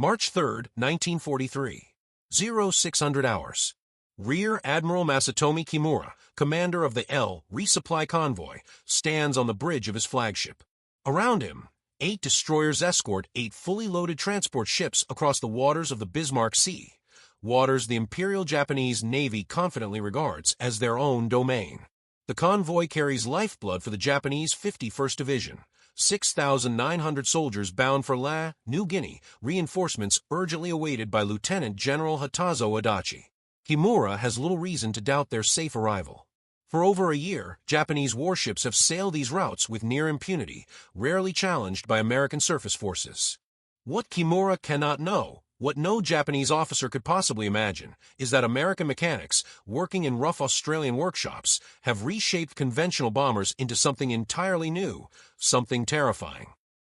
March 3, 1943. 0600 hours. Rear Admiral Masatomi Kimura, commander of the L resupply convoy, stands on the bridge of his flagship. Around him, 8 destroyers escort 8 fully loaded transport ships across the waters of the Bismarck Sea, waters the Imperial Japanese Navy confidently regards as their own domain. The convoy carries lifeblood for the Japanese 51st Division, 6,900 soldiers bound for La, New Guinea, reinforcements urgently awaited by Lieutenant General Hatazo Adachi. Kimura has little reason to doubt their safe arrival. For over a year, Japanese warships have sailed these routes with near impunity, rarely challenged by American surface forces. What Kimura cannot know, what no Japanese officer could possibly imagine, is that American mechanics, working in rough Australian workshops, have reshaped conventional bombers into something entirely new, something terrifying.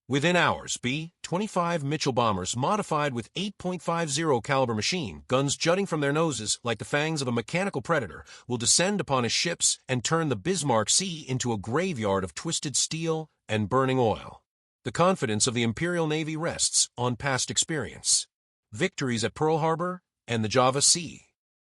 Within hours, B-25 Mitchell bombers modified with 8.50 caliber machine guns jutting from their noses like the fangs of a mechanical predator will descend upon his ships and turn the Bismarck Sea into a graveyard of twisted steel and burning oil. The confidence of the Imperial Navy rests on past experience. Victories at Pearl Harbor and the Java Sea.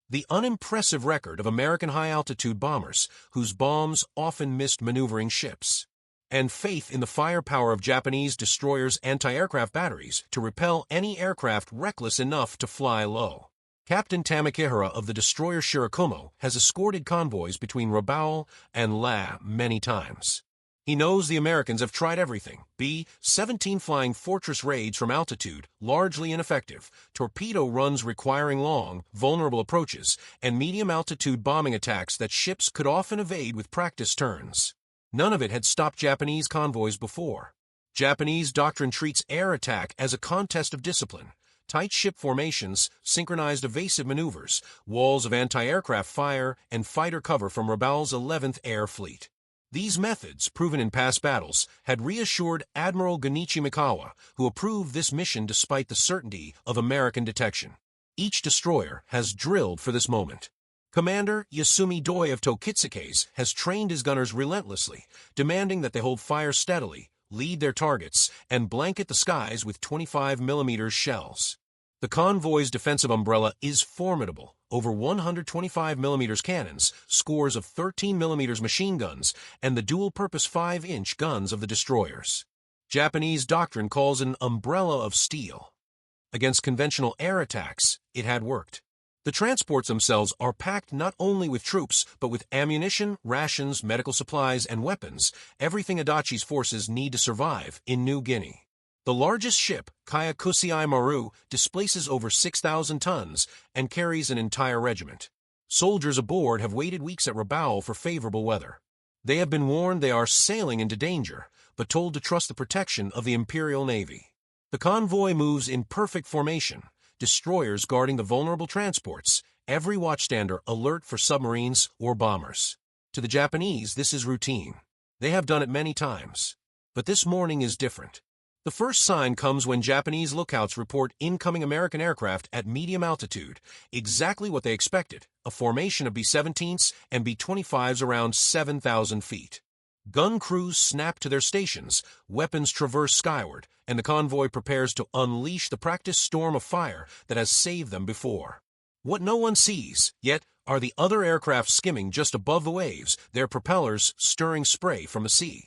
The unimpressive record of American high-altitude bombers whose bombs often missed maneuvering ships. And faith in the firepower of Japanese destroyers' anti-aircraft batteries to repel any aircraft reckless enough to fly low. Captain Tamakihara of the destroyer Shirakumo has escorted convoys between Rabaul and La many times. He knows the Americans have tried everything. B-17 flying fortress raids from altitude, largely ineffective, torpedo runs requiring long, vulnerable approaches, and medium-altitude bombing attacks that ships could often evade with practice turns. None of it had stopped Japanese convoys before. Japanese doctrine treats air attack as a contest of discipline. Tight ship formations, synchronized evasive maneuvers, walls of anti-aircraft fire, and fighter cover from Rabaul's 11th Air Fleet. These methods, proven in past battles, had reassured Admiral Gunichi Mikawa, who approved this mission despite the certainty of American detection. Each destroyer has drilled for this moment. Commander Yasumi Doi of Tokitsuke's has trained his gunners relentlessly, demanding that they hold fire steadily, lead their targets, and blanket the skies with 25mm shells. The convoy's defensive umbrella is formidable, over 125mm cannons, scores of 13mm machine guns, and the dual-purpose 5-inch guns of the destroyers. Japanese doctrine calls it an umbrella of steel. Against conventional air attacks, it had worked. The transports themselves are packed not only with troops, but with ammunition, rations, medical supplies, and weapons, everything Adachi's forces need to survive in New Guinea. The largest ship, Kyakusei Maru, displaces over 6,000 tons and carries an entire regiment. Soldiers aboard have waited weeks at Rabaul for favorable weather. They have been warned they are sailing into danger, but told to trust the protection of the Imperial Navy. The convoy moves in perfect formation. Destroyers guarding the vulnerable transports, every watchstander alert for submarines or bombers. To the Japanese, this is routine. They have done it many times. But this morning is different. The first sign comes when Japanese lookouts report incoming American aircraft at medium altitude, exactly what they expected, a formation of B-17s and B-25s around 7,000 feet. Gun crews snap to their stations, weapons traverse skyward, and the convoy prepares to unleash the practiced storm of fire that has saved them before. What no one sees, yet, are the other aircraft skimming just above the waves, their propellers stirring spray from the sea.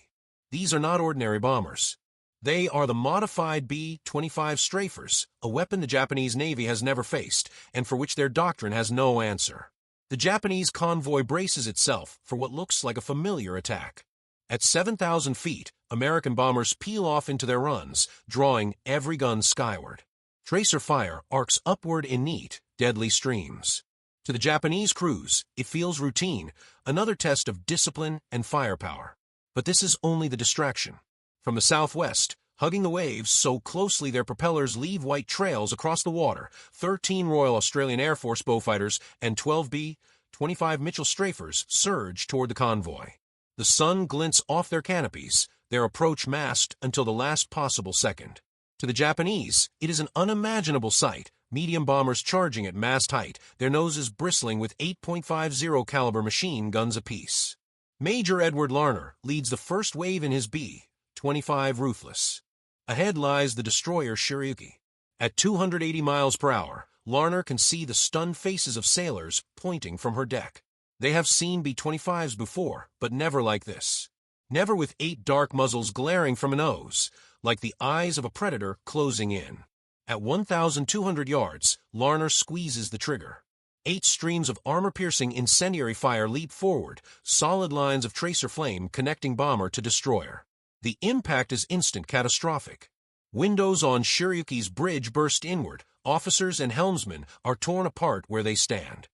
These are not ordinary bombers. They are the modified B-25 strafers, a weapon the Japanese Navy has never faced, and for which their doctrine has no answer. The Japanese convoy braces itself for what looks like a familiar attack. At 7,000 feet, American bombers peel off into their runs, drawing every gun skyward. Tracer fire arcs upward in neat, deadly streams. To the Japanese crews, it feels routine, another test of discipline and firepower. But this is only the distraction. From the southwest, hugging the waves so closely their propellers leave white trails across the water, 13 Royal Australian Air Force Beaufighters and 12 B-25 Mitchell strafers surge toward the convoy. The sun glints off their canopies, their approach masked until the last possible second. To the Japanese, it is an unimaginable sight, medium bombers charging at mast height, their noses bristling with 8.50 caliber machine guns apiece. Major Edward Larner leads the first wave in his B-25 Ruthless. Ahead lies the destroyer Shirayuki. At 280 miles per hour, Larner can see the stunned faces of sailors pointing from her deck. They have seen B-25s before, but never like this. Never with 8 dark muzzles glaring from a nose, like the eyes of a predator closing in. At 1,200 yards, Larner squeezes the trigger. 8 streams of armor-piercing incendiary fire leap forward, solid lines of tracer flame connecting bomber to destroyer. The impact is instant, catastrophic. Windows on Shiryuki's bridge burst inward. Officers and helmsmen are torn apart where they stand.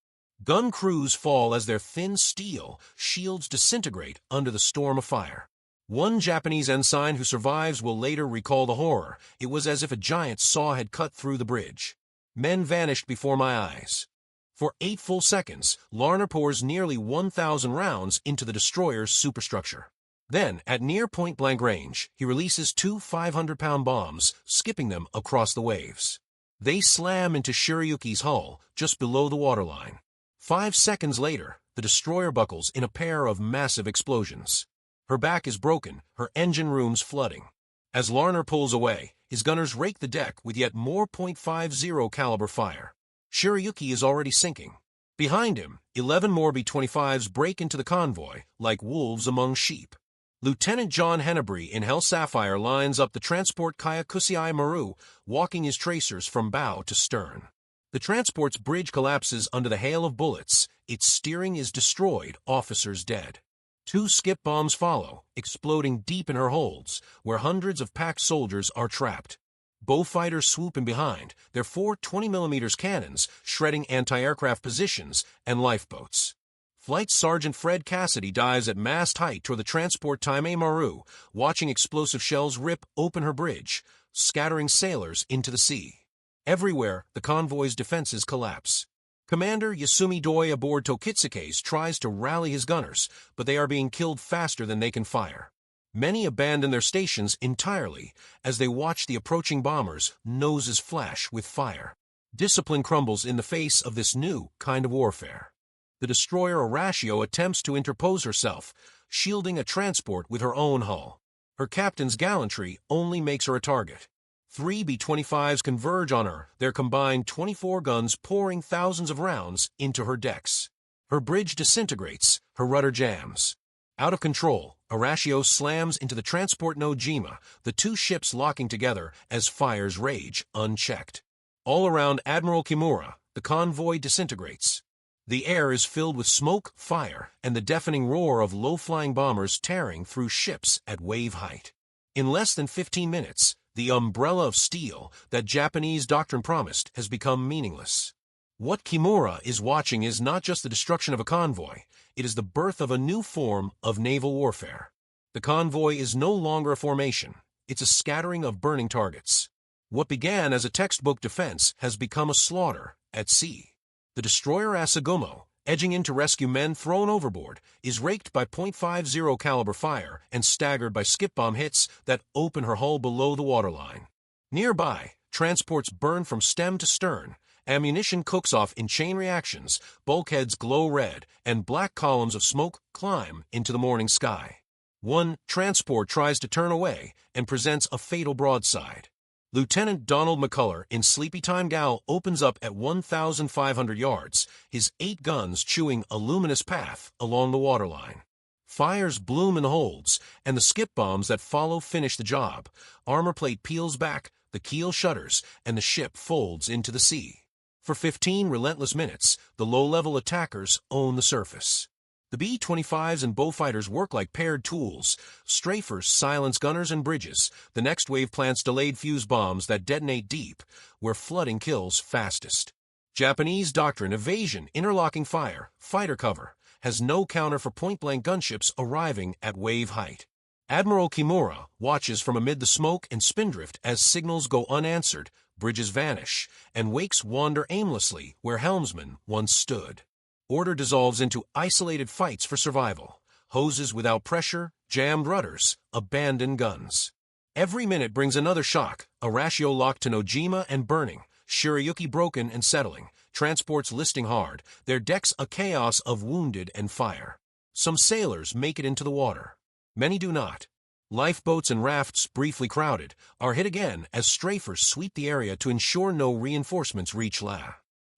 Gun crews fall as their thin steel shields disintegrate under the storm of fire. One Japanese ensign who survives will later recall the horror. It was as if a giant saw had cut through the bridge. Men vanished before my eyes. For 8 full seconds, Larner pours nearly 1,000 rounds into the destroyer's superstructure. Then, at near point-blank range, he releases 2 500-pound bombs, skipping them across the waves. They slam into Shiryuki's hull, just below the waterline. 5 seconds later, the destroyer buckles in a pair of massive explosions. Her back is broken, her engine rooms flooding. As Larner pulls away, his gunners rake the deck with yet more .50 caliber fire. Shiryuki is already sinking. Behind him, 11 more B-25s break into the convoy, like wolves among sheep. Lieutenant John Hennebree in Hell Sapphire lines up the transport Kyakusei Maru, walking his tracers from bow to stern. The transport's bridge collapses under the hail of bullets. Its steering is destroyed, officers dead. 2 skip bombs follow, exploding deep in her holds, where hundreds of packed soldiers are trapped. Bowfighters swoop in behind, their 4 20mm cannons shredding anti-aircraft positions and lifeboats. Flight Sergeant Fred Cassidy dives at mast height toward the transport Taimei Maru, watching explosive shells rip open her bridge, scattering sailors into the sea. Everywhere, the convoy's defenses collapse. Commander Yasumi Doi aboard Tokitsuke's tries to rally his gunners, but they are being killed faster than they can fire. Many abandon their stations entirely as they watch the approaching bombers' noses flash with fire. Discipline crumbles in the face of this new kind of warfare. The destroyer Oratio attempts to interpose herself, shielding a transport with her own hull. Her captain's gallantry only makes her a target. 3 B-25s converge on her, their combined 24 guns pouring thousands of rounds into her decks. Her bridge disintegrates, her rudder jams. Out of control, Oratio slams into the transport Nojima, the 2 ships locking together as fires rage unchecked. All around Admiral Kimura, the convoy disintegrates. The air is filled with smoke, fire, and the deafening roar of low-flying bombers tearing through ships at wave height. In less than 15 minutes, the umbrella of steel that Japanese doctrine promised has become meaningless. What Kimura is watching is not just the destruction of a convoy, it is the birth of a new form of naval warfare. The convoy is no longer a formation, it's a scattering of burning targets. What began as a textbook defense has become a slaughter at sea. The destroyer Asagumo, edging in to rescue men thrown overboard, is raked by .50 caliber fire and staggered by skip bomb hits that open her hull below the waterline. Nearby, transports burn from stem to stern, ammunition cooks off in chain reactions, bulkheads glow red, and black columns of smoke climb into the morning sky. One transport tries to turn away and presents a fatal broadside. Lieutenant Donald McCullough in Sleepy Time Gal opens up at 1,500 yards, his 8 guns chewing a luminous path along the waterline. Fires bloom in the holds, and the skip bombs that follow finish the job. Armor plate peels back, the keel shudders, and the ship folds into the sea. For 15 relentless minutes, the low-level attackers own the surface. The B-25s and Bowfighters work like paired tools. Strafers silence gunners and bridges. The next wave plants delayed fuse bombs that detonate deep, where flooding kills fastest. Japanese doctrine, evasion, interlocking fire, fighter cover, has no counter for point-blank gunships arriving at wave height. Admiral Kimura watches from amid the smoke and spindrift as signals go unanswered, bridges vanish, and wakes wander aimlessly where helmsmen once stood. Order dissolves into isolated fights for survival. Hoses without pressure, jammed rudders, abandoned guns. Every minute brings another shock. Oratio locked to Nojima and burning. Shiryuki broken and settling. Transports listing hard. Their decks a chaos of wounded and fire. Some sailors make it into the water. Many do not. Lifeboats and rafts, briefly crowded, are hit again as strafers sweep the area to ensure no reinforcements reach La.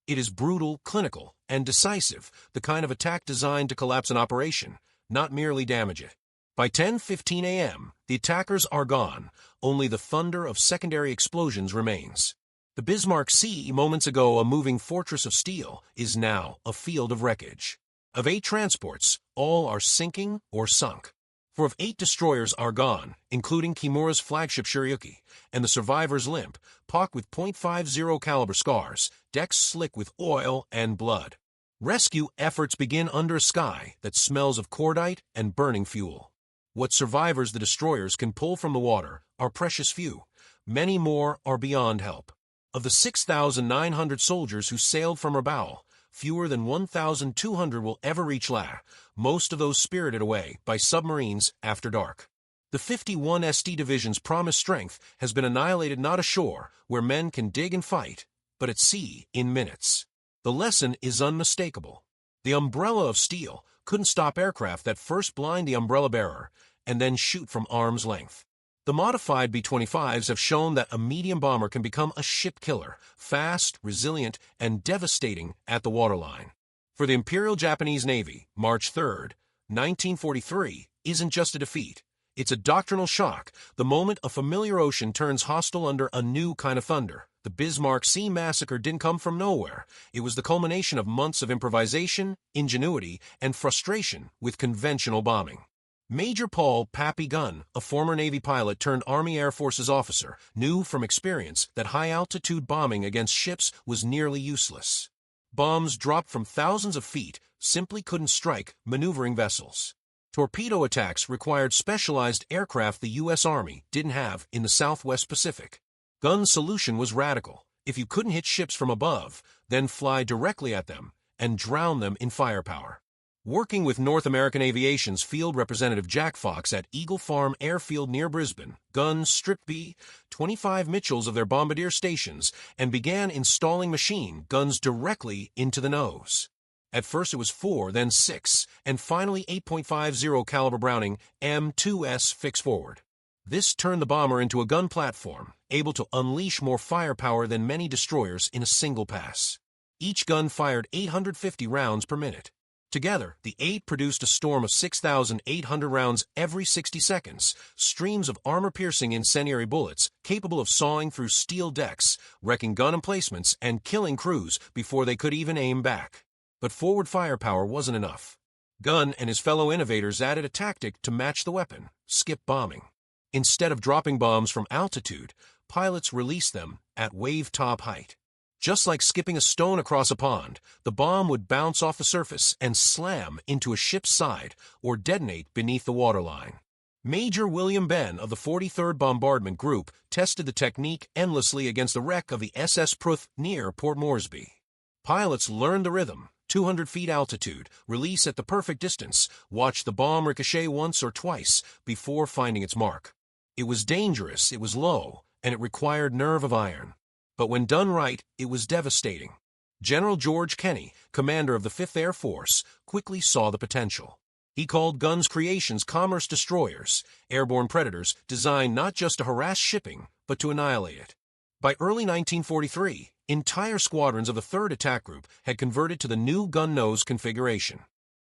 It is brutal, clinical, and decisive, the kind of attack designed to collapse an operation, not merely damage it. By 10:15 a.m., the attackers are gone. Only the thunder of secondary explosions remains. The Bismarck Sea, moments ago a moving fortress of steel, is now a field of wreckage. Of 8 transports, all are sinking or sunk. For if 8 destroyers are gone, including Kimura's flagship Shirayuki, and the survivors limp, pocked with .50 caliber scars, decks slick with oil and blood. Rescue efforts begin under a sky that smells of cordite and burning fuel. What survivors the destroyers can pull from the water are precious few. Many more are beyond help. Of the 6,900 soldiers who sailed from Rabaul, fewer than 1,200 will ever reach La, most of those spirited away by submarines after dark. The 51 ST Division's promised strength has been annihilated not ashore, where men can dig and fight, but at sea in minutes. The lesson is unmistakable. The umbrella of steel couldn't stop aircraft that first blind the umbrella bearer and then shoot from arm's length. The modified B-25s have shown that a medium bomber can become a ship killer, fast, resilient, and devastating at the waterline. For the Imperial Japanese Navy, March 3, 1943, isn't just a defeat. It's a doctrinal shock, the moment a familiar ocean turns hostile under a new kind of thunder. The Bismarck Sea massacre didn't come from nowhere. It was the culmination of months of improvisation, ingenuity, and frustration with conventional bombing. Major Paul "Pappy" Gunn, a former Navy pilot turned Army Air Forces officer, knew from experience that high-altitude bombing against ships was nearly useless. Bombs dropped from thousands of feet simply couldn't strike maneuvering vessels. Torpedo attacks required specialized aircraft the U.S. Army didn't have in the Southwest Pacific. Gunn's solution was radical. If you couldn't hit ships from above, then fly directly at them and drown them in firepower. Working with North American Aviation's field representative Jack Fox at Eagle Farm Airfield near Brisbane, Gunn stripped B-25 Mitchells of their bombardier stations and began installing machine guns directly into the nose. At first it was 4, then 6, and finally 8.50 caliber Browning M2S fixed forward. This turned the bomber into a gun platform, able to unleash more firepower than many destroyers in a single pass. Each gun fired 850 rounds per minute. Together, the 8 produced a storm of 6,800 rounds every 60 seconds, streams of armor-piercing incendiary bullets capable of sawing through steel decks, wrecking gun emplacements, and killing crews before they could even aim back. But forward firepower wasn't enough. Gunn and his fellow innovators added a tactic to match the weapon: skip bombing. Instead of dropping bombs from altitude, pilots released them at wave-top height. Just like skipping a stone across a pond, the bomb would bounce off the surface and slam into a ship's side or detonate beneath the waterline. Major William Benn of the 43rd Bombardment Group tested the technique endlessly against the wreck of the SS Pruth near Port Moresby. Pilots learned the rhythm: 200 feet altitude, release at the perfect distance, watch the bomb ricochet once or twice before finding its mark. It was dangerous, it was low, and it required nerve of iron. But when done right, it was devastating. General George Kenney, commander of the 5th Air Force, quickly saw the potential. He called Gunn's creations commerce destroyers, airborne predators designed not just to harass shipping, but to annihilate it. By early 1943, entire squadrons of the 3rd Attack Group had converted to the new gun nose configuration.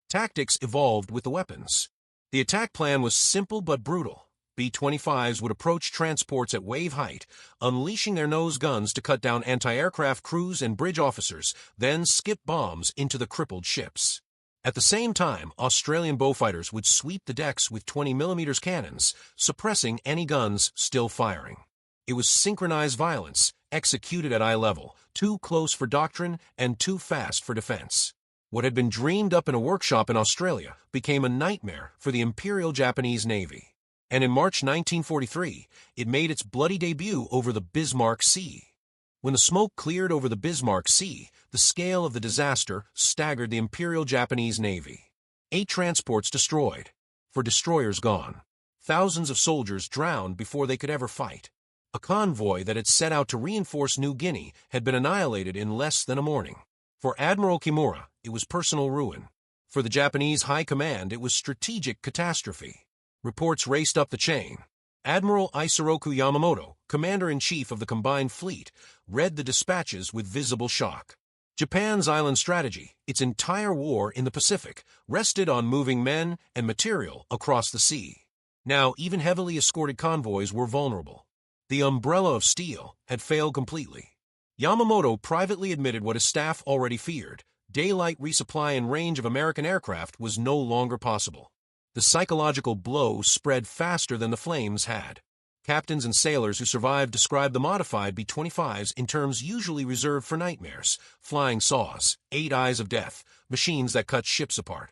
Tactics evolved with the weapons. The attack plan was simple but brutal. B-25s would approach transports at wave height, unleashing their nose guns to cut down anti-aircraft crews and bridge officers, then skip bombs into the crippled ships. At the same time, Australian Beaufighters would sweep the decks with 20mm cannons, suppressing any guns still firing. It was synchronized violence, executed at eye level, too close for doctrine and too fast for defense. What had been dreamed up in a workshop in Australia became a nightmare for the Imperial Japanese Navy. And in March 1943, it made its bloody debut over the Bismarck Sea. When the smoke cleared over the Bismarck Sea, the scale of the disaster staggered the Imperial Japanese Navy. 8 transports destroyed, 4 destroyers gone. Thousands of soldiers drowned before they could ever fight. A convoy that had set out to reinforce New Guinea had been annihilated in less than a morning. For Admiral Kimura, it was personal ruin. For the Japanese High Command, it was strategic catastrophe. Reports raced up the chain. Admiral Isoroku Yamamoto, commander-in-chief of the combined fleet, read the dispatches with visible shock. Japan's island strategy, its entire war in the Pacific, rested on moving men and material across the sea. Now, even heavily escorted convoys were vulnerable. The umbrella of steel had failed completely. Yamamoto privately admitted what his staff already feared: daylight resupply and range of American aircraft was no longer possible. The psychological blow spread faster than the flames had. Captains and sailors who survived described the modified B-25s in terms usually reserved for nightmares: flying saws, 8 eyes of death, machines that cut ships apart.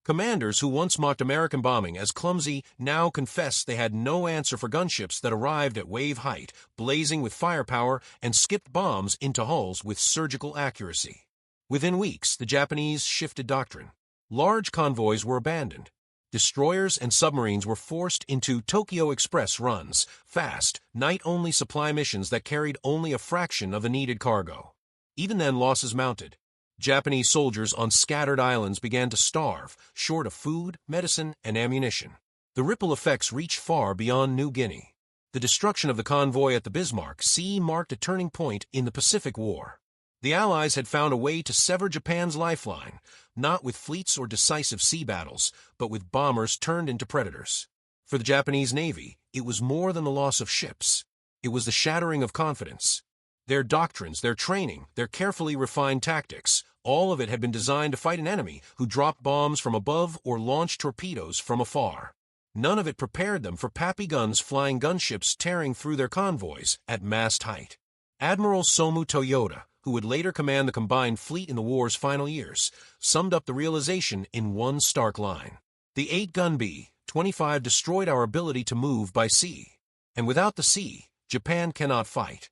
Commanders who once mocked American bombing as clumsy now confessed they had no answer for gunships that arrived at wave height, blazing with firepower, and skipped bombs into hulls with surgical accuracy. Within weeks, the Japanese shifted doctrine. Large convoys were abandoned. Destroyers and submarines were forced into Tokyo Express runs, fast, night-only supply missions that carried only a fraction of the needed cargo. Even then, losses mounted. Japanese soldiers on scattered islands began to starve, short of food, medicine, and ammunition. The ripple effects reached far beyond New Guinea. The destruction of the convoy at the Bismarck Sea marked a turning point in the Pacific War. The Allies had found a way to sever Japan's lifeline, not with fleets or decisive sea battles, but with bombers turned into predators. For the Japanese Navy, it was more than the loss of ships. It was the shattering of confidence. Their doctrines, their training, their carefully refined tactics, all of it had been designed to fight an enemy who dropped bombs from above or launched torpedoes from afar. None of it prepared them for Pappy guns flying gunships tearing through their convoys at mast height. Admiral Somu Toyoda, who would later command the combined fleet in the war's final years, summed up the realization in one stark line: the 8-gun B-25 destroyed our ability to move by sea. And without the sea, Japan cannot fight.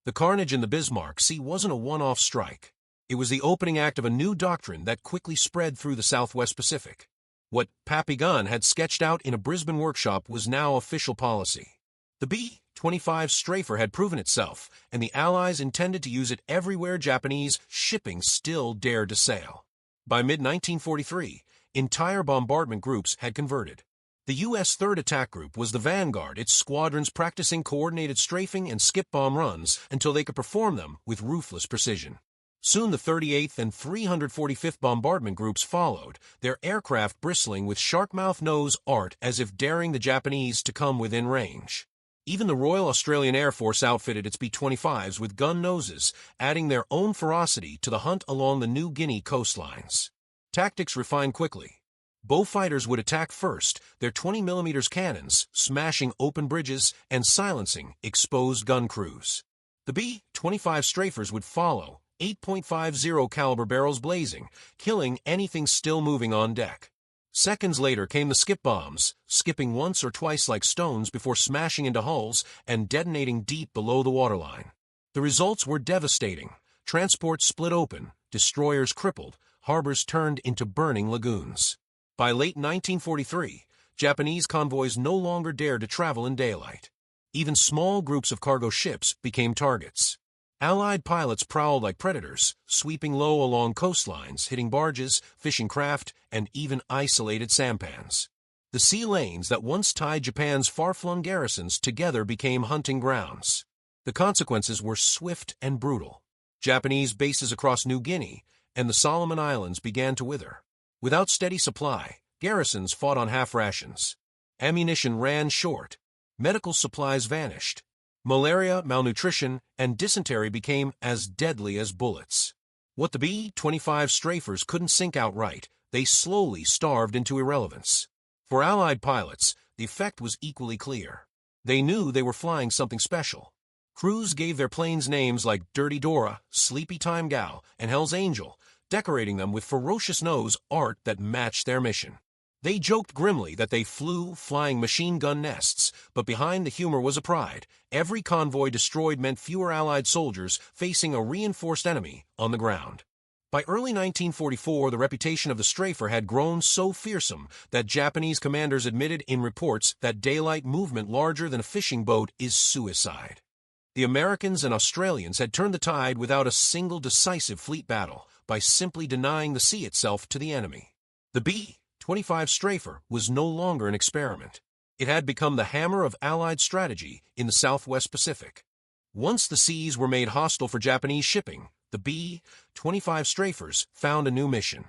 The carnage in the Bismarck Sea wasn't a one-off strike. It was the opening act of a new doctrine that quickly spread through the Southwest Pacific. What Pappy Gunn had sketched out in a Brisbane workshop was now official policy. The B-25 strafer had proven itself, and the Allies intended to use it everywhere Japanese shipping still dared to sail. By mid-1943, entire bombardment groups had converted. The U.S. 3rd Attack Group was the vanguard, its squadrons practicing coordinated strafing and skip bomb runs until they could perform them with ruthless precision. Soon the 38th and 345th Bombardment Groups followed, their aircraft bristling with shark-mouth nose art as if daring the Japanese to come within range. Even the Royal Australian Air Force outfitted its B-25s with gun noses, adding their own ferocity to the hunt along the New Guinea coastlines. Tactics refined quickly. Beaufighters would attack first, their 20mm cannons smashing open bridges and silencing exposed gun crews. The B-25 strafers would follow, 8.50 caliber barrels blazing, killing anything still moving on deck. Seconds later came the skip bombs, skipping once or twice like stones before smashing into hulls and detonating deep below the waterline. The results were devastating. Transports split open, destroyers crippled, harbors turned into burning lagoons. By late 1943, Japanese convoys no longer dared to travel in daylight. Even small groups of cargo ships became targets. Allied pilots prowled like predators, sweeping low along coastlines, hitting barges, fishing craft, and even isolated sampans. The sea lanes that once tied Japan's far-flung garrisons together became hunting grounds. The consequences were swift and brutal. Japanese bases across New Guinea and the Solomon Islands began to wither. Without steady supply, garrisons fought on half rations. Ammunition ran short. Medical supplies vanished. Malaria, malnutrition, and dysentery became as deadly as bullets. What the B-25 strafers couldn't sink outright, they slowly starved into irrelevance. For Allied pilots, the effect was equally clear. They knew they were flying something special. Crews gave their planes names like Dirty Dora, Sleepy Time Gal, and Hell's Angel, decorating them with ferocious nose art that matched their mission. They joked grimly that they flew flying machine gun nests, but behind the humor was a pride. Every convoy destroyed meant fewer Allied soldiers facing a reinforced enemy on the ground. By early 1944, the reputation of the strafer had grown so fearsome that Japanese commanders admitted in reports that daylight movement larger than a fishing boat is suicide. The Americans and Australians had turned the tide without a single decisive fleet battle by simply denying the sea itself to the enemy. The B B-25 strafer was no longer an experiment. It had become the hammer of Allied strategy in the Southwest Pacific. Once the seas were made hostile for Japanese shipping, the B-25 strafers found a new mission.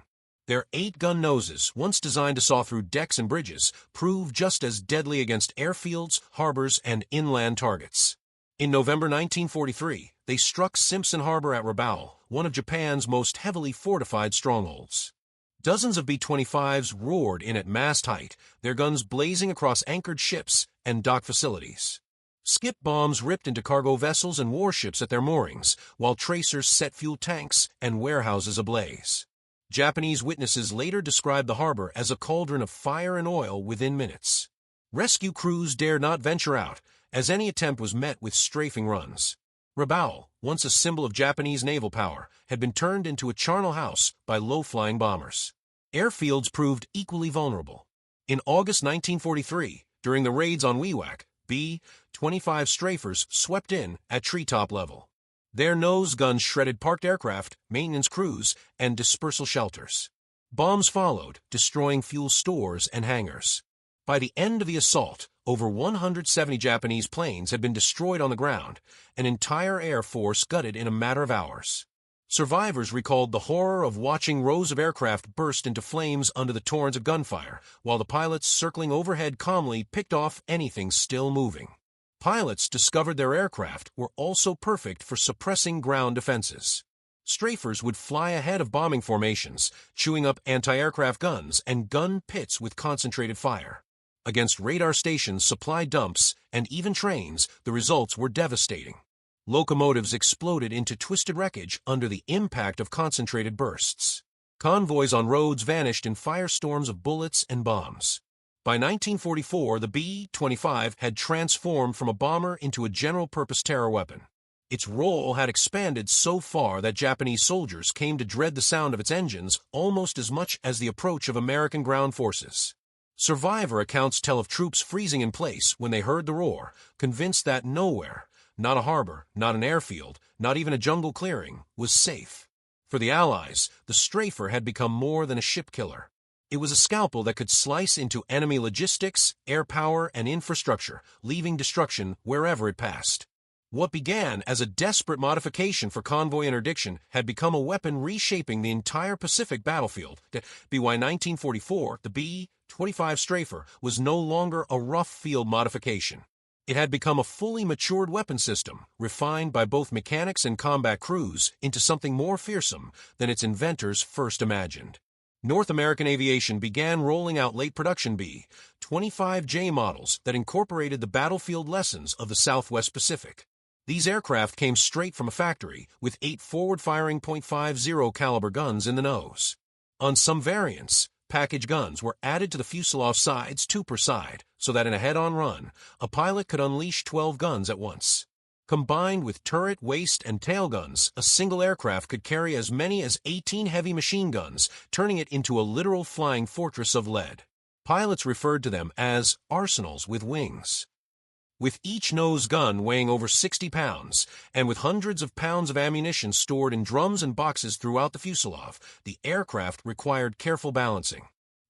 Their 8-gun noses, once designed to saw through decks and bridges, proved just as deadly against airfields, harbors, and inland targets. In November 1943, they struck Simpson Harbor at Rabaul, one of Japan's most heavily fortified strongholds. Dozens of B-25s roared in at mast height, their guns blazing across anchored ships and dock facilities. Skip bombs ripped into cargo vessels and warships at their moorings, while tracers set fuel tanks and warehouses ablaze. Japanese witnesses later described the harbor as a cauldron of fire and oil within minutes. Rescue crews dared not venture out, as any attempt was met with strafing runs. Rabaul, once a symbol of Japanese naval power, had been turned into a charnel house by low-flying bombers. Airfields proved equally vulnerable. In August 1943, during the raids on WWII, B-25 strafers swept in at treetop level. Their nose guns shredded parked aircraft, maintenance crews, and dispersal shelters. Bombs followed, destroying fuel stores and hangars. By the end of the assault, over 170 Japanese planes had been destroyed on the ground, an entire air force gutted in a matter of hours. Survivors recalled the horror of watching rows of aircraft burst into flames under the torrents of gunfire, while the pilots circling overhead calmly picked off anything still moving. Pilots discovered their aircraft were also perfect for suppressing ground defenses. Strafers would fly ahead of bombing formations, chewing up anti-aircraft guns and gun pits with concentrated fire. Against radar stations, supply dumps, and even trains, the results were devastating. Locomotives exploded into twisted wreckage under the impact of concentrated bursts. Convoys on roads vanished in firestorms of bullets and bombs. By 1944, the B-25 had transformed from a bomber into a general-purpose terror weapon. Its role had expanded so far that Japanese soldiers came to dread the sound of its engines almost as much as the approach of American ground forces. Survivor accounts tell of troops freezing in place when they heard the roar, convinced that nowhere, not a harbor, not an airfield, not even a jungle clearing, was safe. For the Allies, the strafer had become more than a ship killer. It was a scalpel that could slice into enemy logistics, air power, and infrastructure, leaving destruction wherever it passed. What began as a desperate modification for convoy interdiction had become a weapon reshaping the entire Pacific battlefield. By 1944, the B-25 strafer was no longer a rough field modification. It had become a fully matured weapon system, refined by both mechanics and combat crews into something more fearsome than its inventors first imagined. North American aviation began rolling out late production B-25J models that incorporated the battlefield lessons of the Southwest Pacific. These aircraft came straight from a factory with 8 forward-firing .50 caliber guns in the nose. On some variants, package guns were added to the fuselage sides, 2 per side, so that in a head-on run, a pilot could unleash 12 guns at once. Combined with turret, waist, and tail guns, a single aircraft could carry as many as 18 heavy machine guns, turning it into a literal flying fortress of lead. Pilots referred to them as arsenals with wings. With each nose gun weighing over 60 pounds, and with hundreds of pounds of ammunition stored in drums and boxes throughout the fuselage, the aircraft required careful balancing.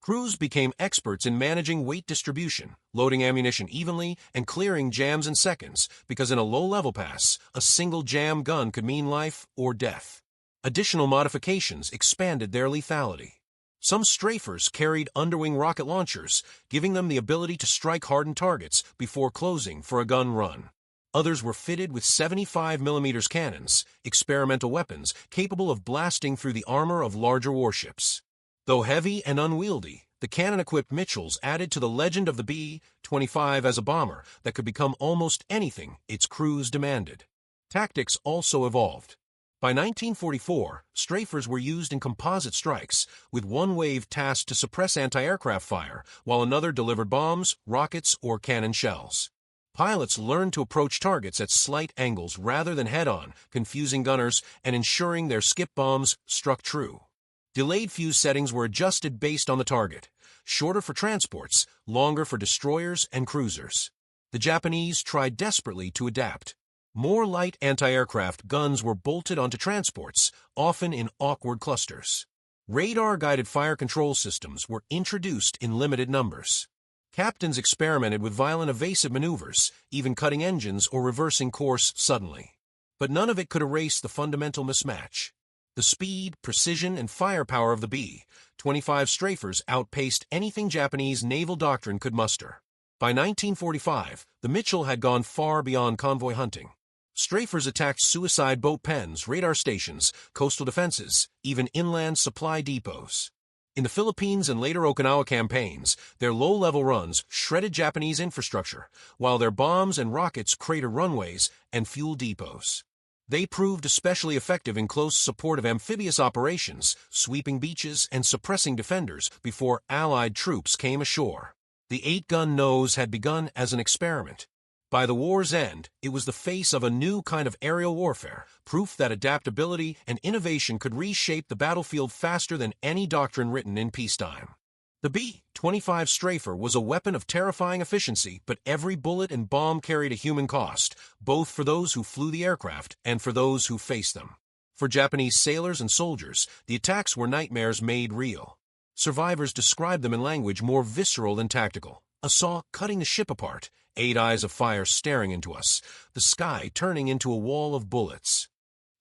Crews became experts in managing weight distribution, loading ammunition evenly, and clearing jams in seconds, because in a low-level pass, a single jam gun could mean life or death. Additional modifications expanded their lethality. Some strafers carried underwing rocket launchers, giving them the ability to strike hardened targets before closing for a gun run. Others were fitted with 75mm cannons, experimental weapons capable of blasting through the armor of larger warships. Though heavy and unwieldy, the cannon-equipped Mitchells added to the legend of the B-25 as a bomber that could become almost anything its crews demanded. Tactics also evolved. By 1944, strafers were used in composite strikes, with one wave tasked to suppress anti-aircraft fire, while another delivered bombs, rockets, or cannon shells. Pilots learned to approach targets at slight angles rather than head-on, confusing gunners and ensuring their skip bombs struck true. Delayed fuse settings were adjusted based on the target, shorter for transports, longer for destroyers and cruisers. The Japanese tried desperately to adapt. More light anti-aircraft guns were bolted onto transports, often in awkward clusters. Radar-guided fire control systems were introduced in limited numbers. Captains experimented with violent evasive maneuvers, even cutting engines or reversing course suddenly. But none of it could erase the fundamental mismatch. The speed, precision, and firepower of the B-25 strafers outpaced anything Japanese naval doctrine could muster. By 1945, the Mitchell had gone far beyond convoy hunting. Strafers attacked suicide boat pens, radar stations, coastal defenses, even inland supply depots. In the Philippines and later Okinawa campaigns, their low-level runs shredded Japanese infrastructure, while their bombs and rockets cratered runways and fuel depots. They proved especially effective in close support of amphibious operations, sweeping beaches and suppressing defenders before Allied troops came ashore. The 8-gun nose had begun as an experiment. By the war's end, it was the face of a new kind of aerial warfare, proof that adaptability and innovation could reshape the battlefield faster than any doctrine written in peacetime. The B-25 strafer was a weapon of terrifying efficiency, but every bullet and bomb carried a human cost, both for those who flew the aircraft and for those who faced them. For Japanese sailors and soldiers, the attacks were nightmares made real. Survivors described them in language more visceral than tactical. A saw cutting the ship apart, 8 eyes of fire staring into us, the sky turning into a wall of bullets.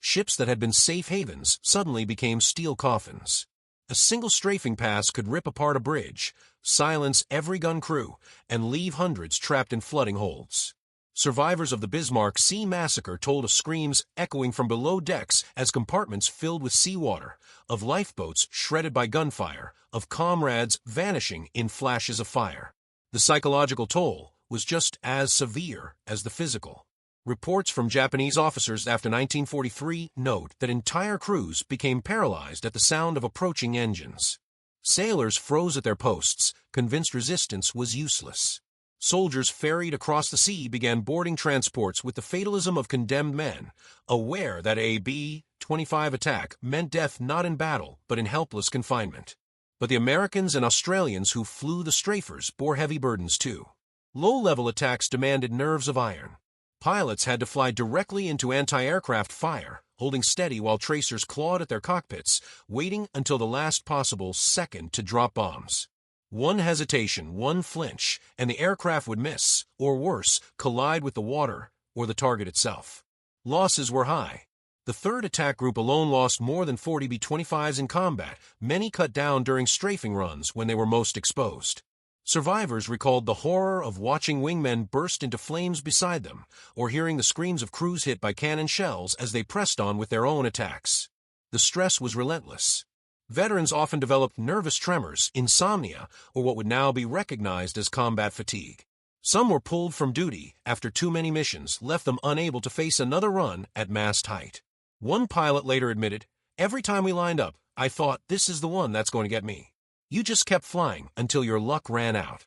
Ships that had been safe havens suddenly became steel coffins. A single strafing pass could rip apart a bridge, silence every gun crew, and leave hundreds trapped in flooding holds. Survivors of the Bismarck Sea Massacre told of screams echoing from below decks as compartments filled with seawater, of lifeboats shredded by gunfire, of comrades vanishing in flashes of fire. The psychological toll was just as severe as the physical. Reports from Japanese officers after 1943 note that entire crews became paralyzed at the sound of approaching engines. Sailors froze at their posts, convinced resistance was useless. Soldiers ferried across the sea began boarding transports with the fatalism of condemned men, aware that a B-25 attack meant death not in battle but in helpless confinement. But the Americans and Australians who flew the strafers bore heavy burdens too. Low-level attacks demanded nerves of iron. Pilots had to fly directly into anti-aircraft fire, holding steady while tracers clawed at their cockpits, waiting until the last possible second to drop bombs. One hesitation, one flinch, and the aircraft would miss, or worse, collide with the water or the target itself. Losses were high. The 3rd Attack Group alone lost more than 40 B-25s in combat, many cut down during strafing runs when they were most exposed. Survivors recalled the horror of watching wingmen burst into flames beside them, or hearing the screams of crews hit by cannon shells as they pressed on with their own attacks. The stress was relentless. Veterans often developed nervous tremors, insomnia, or what would now be recognized as combat fatigue. Some were pulled from duty after too many missions left them unable to face another run at mast height. One pilot later admitted, "Every time we lined up, I thought, this is the one that's going to get me. You just kept flying until your luck ran out."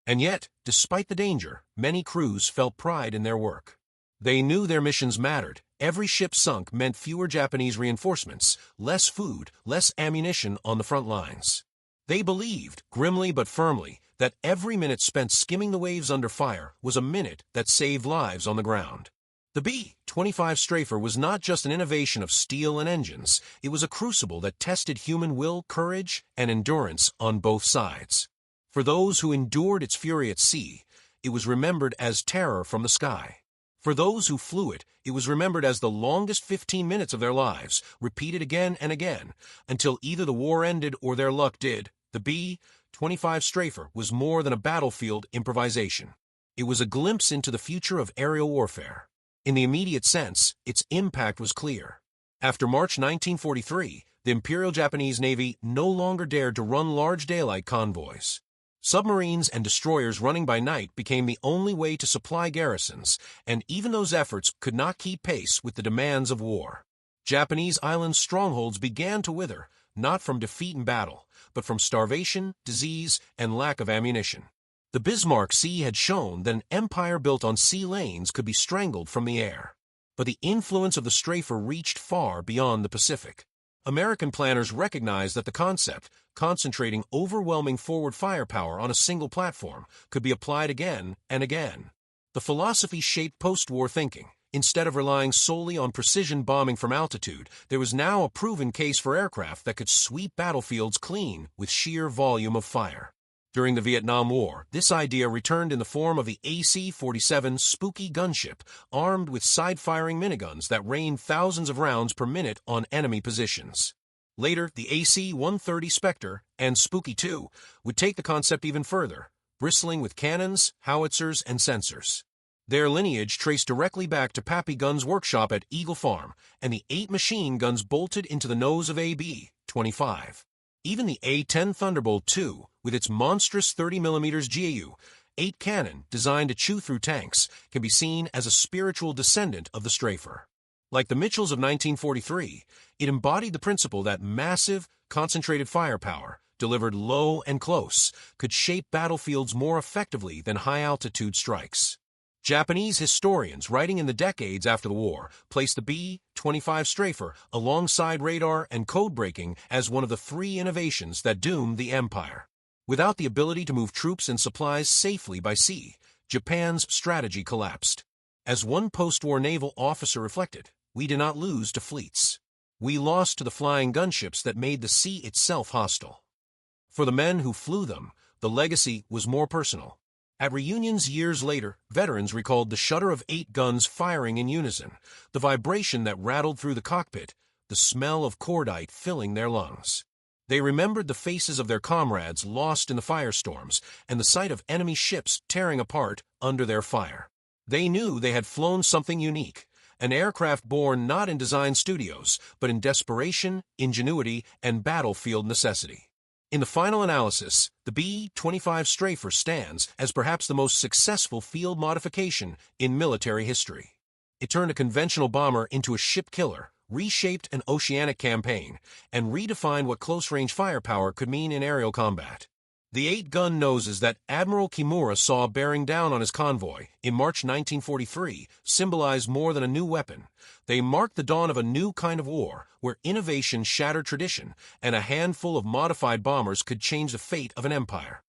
And yet, despite the danger, many crews felt pride in their work. They knew their missions mattered. Every ship sunk meant fewer Japanese reinforcements, less food, less ammunition on the front lines. They believed, grimly but firmly, that every minute spent skimming the waves under fire was a minute that saved lives on the ground. The B-25 strafer was not just an innovation of steel and engines, it was a crucible that tested human will, courage, and endurance on both sides. For those who endured its fury at sea, it was remembered as terror from the sky. For those who flew it, it was remembered as the longest 15 minutes of their lives, repeated again and again, until either the war ended or their luck did. The B-25 strafer was more than a battlefield improvisation. It was a glimpse into the future of aerial warfare. In the immediate sense, its impact was clear. After March 1943, the Imperial Japanese Navy no longer dared to run large daylight convoys. Submarines and destroyers running by night became the only way to supply garrisons, and even those efforts could not keep pace with the demands of war. Japanese island strongholds began to wither, not from defeat in battle, but from starvation, disease, and lack of ammunition. The Bismarck Sea had shown that an empire built on sea lanes could be strangled from the air. But the influence of the strafer reached far beyond the Pacific. American planners recognized that the concept, concentrating overwhelming forward firepower on a single platform, could be applied again and again. The philosophy shaped post-war thinking. Instead of relying solely on precision bombing from altitude, there was now a proven case for aircraft that could sweep battlefields clean with sheer volume of fire. During the Vietnam War, this idea returned in the form of the AC-47 Spooky gunship, armed with side-firing miniguns that rained thousands of rounds per minute on enemy positions. Later, the AC-130 Spectre and Spooky II would take the concept even further, bristling with cannons, howitzers, and sensors. Their lineage traced directly back to Pappy Gunn's workshop at Eagle Farm and the 8 machine guns bolted into the nose of a B-25. Even the A-10 Thunderbolt II, with its monstrous 30mm GAU-8 cannon designed to chew through tanks, can be seen as a spiritual descendant of the Strafer. Like the Mitchells of 1943, it embodied the principle that massive, concentrated firepower, delivered low and close, could shape battlefields more effectively than high-altitude strikes. Japanese historians writing in the decades after the war placed the B-25 Strafer alongside radar and code-breaking as one of the 3 innovations that doomed the empire. Without the ability to move troops and supplies safely by sea, Japan's strategy collapsed. As one post-war naval officer reflected, "We did not lose to fleets. We lost to the flying gunships that made the sea itself hostile." For the men who flew them, the legacy was more personal. At reunions years later, veterans recalled the shudder of 8 guns firing in unison, the vibration that rattled through the cockpit, the smell of cordite filling their lungs. They remembered the faces of their comrades lost in the firestorms and the sight of enemy ships tearing apart under their fire. They knew they had flown something unique, an aircraft born not in design studios, but in desperation, ingenuity, and battlefield necessity. In the final analysis, the B-25 Strafer stands as perhaps the most successful field modification in military history. It turned a conventional bomber into a ship killer, reshaped an oceanic campaign, and redefined what close-range firepower could mean in aerial combat. The 8-gun noses that Admiral Kimura saw bearing down on his convoy in March 1943 symbolized more than a new weapon. They marked the dawn of a new kind of war, where innovation shattered tradition and a handful of modified bombers could change the fate of an empire.